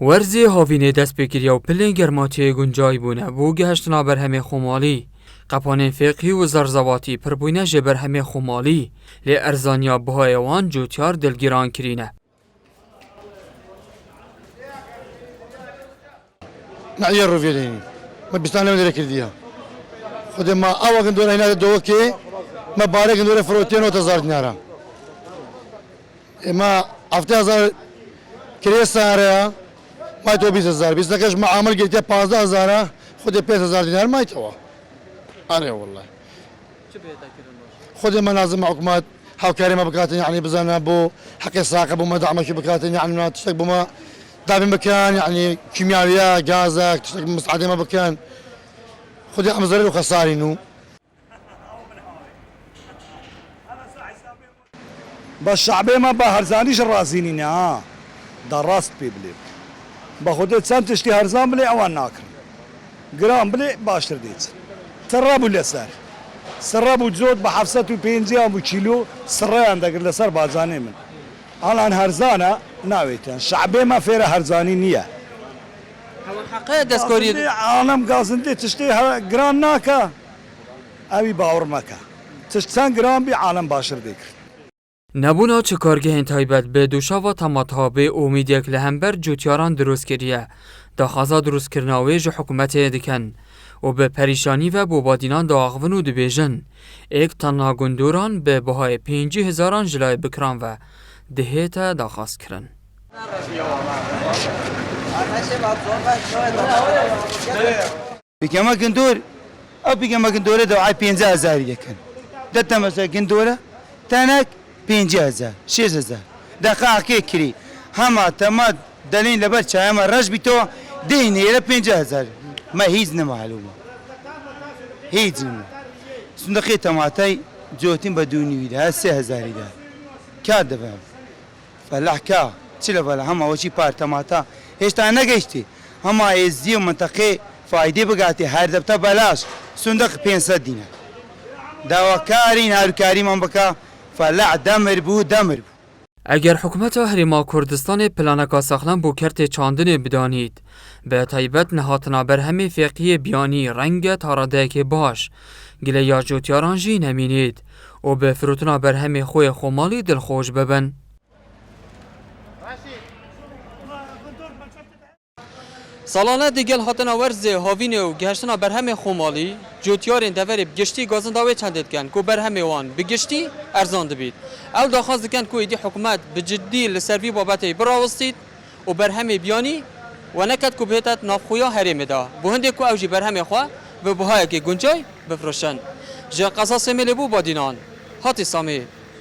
ورزی هاوینه دست بگیریا و پلین گرماتی گنجای بونه بو گهشتنا بر همه خمالی قپانین فقهی و زرزواتی پر بونه جبر همه خمالی لی ارزانیا بهای وان جوتیار دلگیران کرینه. نعير روفيليني ما بيستعمل من ذلك الديا خد ما أول كندورة هنا دوكي ما بارك كندورة فروتين وتزار دينارا ما أفتح هزار كريس سعرها ما يتوه 20,000 بس نكش معامل قلت 15,000 خد 5,000 دينار ما يتوه أنا والله خد ما لازم حكومات هاو كريمة بكاتن يعني بزنا بو حق الساق بو ما دعمك بكاتن يعني ما تشتك بو ما دابين مكان يعني كيميائيات غازك تشتغل مساعدة ما بكان خذ يا مزرعة وخسارينو بس شعبي ما بهرزانيش الرازينين دراست بيبلي باخذ سنت تشتي هرزان بلي اوان ناكر جرام بلي باشتر ديت سرابو لسر سرابو جود بحفصة بينزي او كيلو سرا عندك لسر بازاني من الان هرزانه ناويتان شعبي ما فيره هرزاني نيه حقيقة دسكوري عالم قازندي تشتي جرام ناكا اوي باور مكا تشتان جرام بي عالم باشر ديك نبونا چه کارگه تایبت به دوشا و تماتها به امیدیک لهمبر جوتیاران دروست کریه دا خازا دروست کرناوی جو حکومت دکن و به پریشانی و بوبادینان دا آغون و دبیجن ایک تنها گندوران به بهای 50,000 جلای بکران و دهیتا داخواست کرن. بيجمع كندور أو بيجمع كندورة دعاء 15,000 يكن ده مثلا كندورة تانك 50,000 6,000 دقائق كري هما تماد دلين لبر شاي ما رش بيتو ديني إلى 50,000 ما هيزنا معلومة هيزنا صندوقي تماتي جوتين بدوني ويدا 6,000 ده كاد فهم فالحكا تشيل فلا هما وشي بار تماتا هيش تانا جيشتي هما يزيو منطقة فايدة بقاتي هر دبتا بلاش صندوق 500 دينار دواكارين هاركاري من بكا فلا دمر بو دمر بو اگر حکومت هریما کردستان پلانکا ساخلان بو کرت چاندن بدانید به تایبت نهاتنا بر همه فقهی بیانی رنگ تاراده که باش گله یا جوتیاران جی نمینید و به فروتنا بر همه خوی خمالی دلخوش ببن. سالانه دیگل هاتنا ورز هاوین و گهشتنا بر همه خمالی جوتیارین دوری بگشتی گازن داوی چندید کن که بر همه وان بگشتی ارزان دبید. اول داخواست کن که ایدی حکومت بجدی لسروی بابتی براوستید و بر همه بیانی و نکد که بهتت نافخویا حریم دا. بهنده که اوجی بر همه خواه و بهای که گنجای بفروشن. جا قصاص ملی بو بادینان. هاتی سامی.